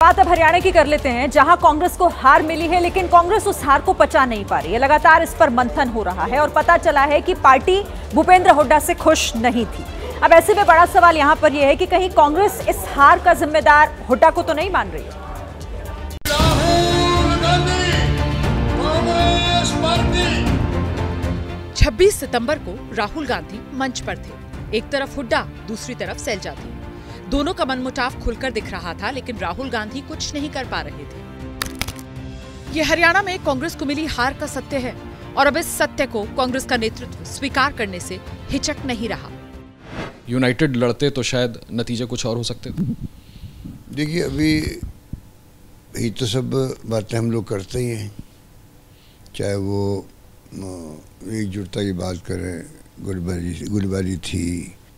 बात अब हरियाणा की कर लेते हैं, जहां कांग्रेस को हार मिली है, लेकिन कांग्रेस उस हार को पचा नहीं पा रही है। लगातार इस पर मंथन हो रहा है और पता चला है कि पार्टी भूपेंद्र हुड्डा से खुश नहीं थी। अब ऐसे में बड़ा सवाल यहां पर यह है कि कहीं कांग्रेस इस हार का जिम्मेदार हुड्डा को तो नहीं मान रही है। 26 सितंबर को राहुल गांधी मंच पर थे। एक तरफ हुड्डा, दूसरी तरफ सैलजा थी। दोनों का मनमुटाव खुलकर दिख रहा था, लेकिन राहुल गांधी कुछ नहीं कर पा रहे थे। ये हरियाणा में कांग्रेस को मिली हार का सत्य है और अब इस सत्य को कांग्रेस का नेतृत्व स्वीकार करने से हिचक नहीं रहा। यूनाइटेड लड़ते तो शायद नतीजे कुछ और हो सकते थे। देखिए, अभी ये तो सब बातें हम लोग करते ही हैं, चाहे वो एकजुटता की बात करें, गुटबाजी थी,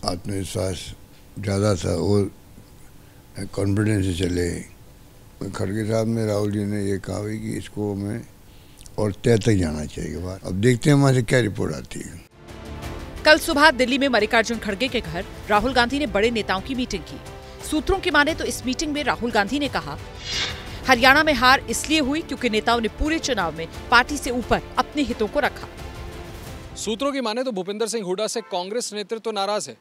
आत्मविश्वास ज़्यादा था और कॉन्फिडेंस से चले। खड़गे साहब ने, राहुल जी ने ये कहा कि इसको हमें और तय तक जाना चाहिए बात। अब देखते हैं वहाँ से क्या रिपोर्ट आती है। कल सुबह दिल्ली में मल्लिकार्जुन खड़गे के घर राहुल गांधी ने बड़े नेताओं की मीटिंग की। सूत्रों की माने तो इस मीटिंग में राहुल गांधी ने कहा, हरियाणा में हार इसलिए हुई क्योंकि नेताओं ने पूरे चुनाव में पार्टी से ऊपर अपने हितों को रखा। सूत्रों की माने तो भूपेंद्र सिंह हुड्डा से कांग्रेस नेतृत्व नाराज है।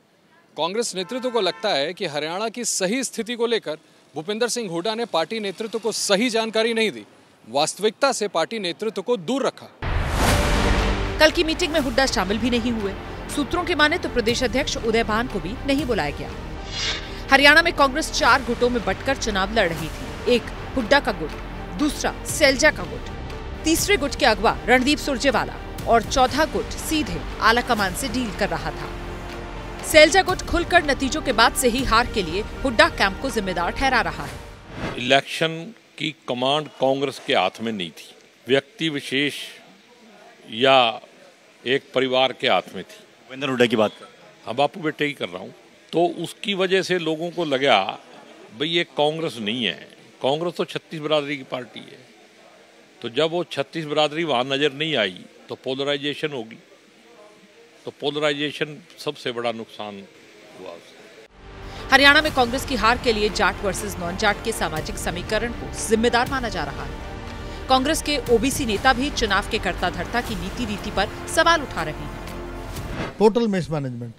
कांग्रेस नेतृत्व को लगता है कि हरियाणा की सही स्थिति को लेकर भूपेंद्र सिंह हुड्डा ने पार्टी नेतृत्व को सही जानकारी नहीं दी, वास्तविकता से पार्टी नेतृत्व को दूर रखा। कल की मीटिंग में हुड्डा शामिल भी नहीं हुए। सूत्रों के माने तो प्रदेश अध्यक्ष उदय भान को भी नहीं बुलाया गया। हरियाणा में कांग्रेस 4 गुटों में बंटकर चुनाव लड़ रही थी। एक हुड्डा का गुट, दूसरा सैलजा का गुट, तीसरे गुट के अगवा रणदीप सुरजेवाला और चौथा गुट सीधे आलाकमान से डील कर रहा था। सैलजा गुट खुलकर नतीजों के बाद से ही हार के लिए हुड्डा कैंप को जिम्मेदार ठहरा रहा है। इलेक्शन की कमांड कांग्रेस के हाथ में नहीं थी, व्यक्ति विशेष या एक परिवार के हाथ में थी। भूपेंद्र हुड्डा की बात कर, हाँ बापू बेटे ही कर रहा हूँ। तो उसकी वजह से लोगों को लगा भाई ये कांग्रेस नहीं है, कांग्रेस तो 36 बिरादरी की पार्टी है। तो जब वो 36 बिरादरी वहाँ नजर नहीं आई तो पोलराइजेशन होगी, तो पोलराइजेशन सबसे बड़ा नुकसान हुआ। हरियाणा में कांग्रेस की हार के लिए जाट वर्सेस नॉन जाट के सामाजिक समीकरण को जिम्मेदार माना जा रहा है। कांग्रेस के ओबीसी नेता भी चुनाव के कर्ता धर्ता की नीति रीति पर सवाल उठा रहे हैं। Total mismanagement.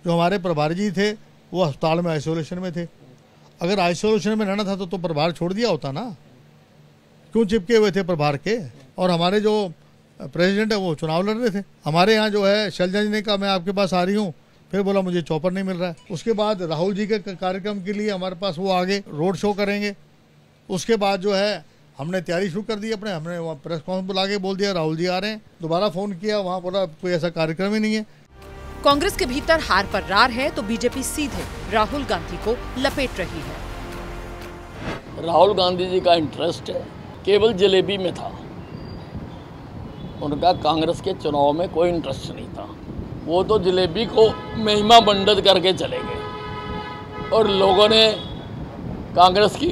जो हमारे प्रभारी जी थे वो अस्पताल में आइसोलेशन में थे। अगर आइसोलेशन में रहना था तो प्रभार छोड़ दिया होता ना, क्यों चिपके हुए थे प्रभार के? और हमारे जो प्रेसिडेंट है वो चुनाव लड़ रहे थे। हमारे यहाँ जो है शैलजा जी ने कहा मैं आपके पास आ रही हूँ, फिर बोला मुझे चौपर नहीं मिल रहा है। उसके बाद राहुल जी के कार्यक्रम के लिए हमारे पास वो आगे रोड शो करेंगे। उसके बाद जो है हमने तैयारी शुरू कर दी अपने, हमने वहाँ प्रेस कॉन्फ्रेंस बुला के बोल दिया राहुल जी आ रहे हैं। दोबारा फोन किया, वहाँ बोला कोई ऐसा कार्यक्रम ही नहीं है। कांग्रेस के भीतर हार पर रार है तो बीजेपी सीधे राहुल गांधी को लपेट रही है। राहुल गांधी जी का इंटरेस्ट केवल जलेबी में था, उनका कांग्रेस के चुनाव में कोई इंटरेस्ट नहीं था। वो तो जलेबी को महिमा मंडित करके चले गए और लोगों ने कांग्रेस की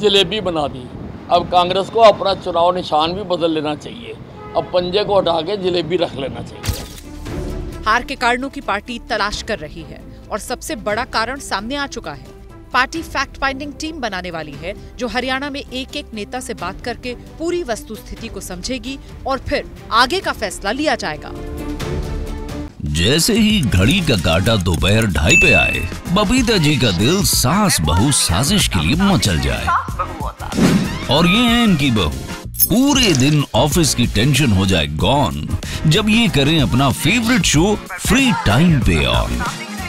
जलेबी बना दी। अब कांग्रेस को अपना चुनाव निशान भी बदल लेना चाहिए, अब पंजे को हटा के जलेबी रख लेना चाहिए। हार के कारणों की पार्टी तलाश कर रही है और सबसे बड़ा कारण सामने आ चुका है। पार्टी फैक्ट फाइंडिंग टीम बनाने वाली है जो हरियाणा में एक एक नेता से बात करके पूरी वस्तुस्थिति को समझेगी और फिर आगे का फैसला लिया जाएगा। जैसे ही घड़ी का काटा दोपहर 2:30 पे आए, बबीता जी का दिल सास बहू साजिश के लिए मचल जाए। और ये है इनकी बहू, पूरे दिन ऑफिस की टेंशन हो जाए गॉन जब ये करें अपना फेवरेट शो फ्री टाइम पे ऑन।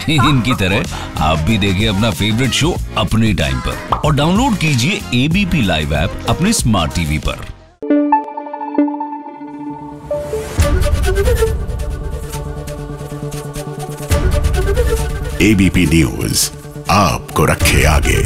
इनकी तरह आप भी देखें अपना फेवरेट शो अपने टाइम पर और डाउनलोड कीजिए एबीपी लाइव ऐप अपने स्मार्ट टीवी पर। एबीपी न्यूज आपको रखे आगे।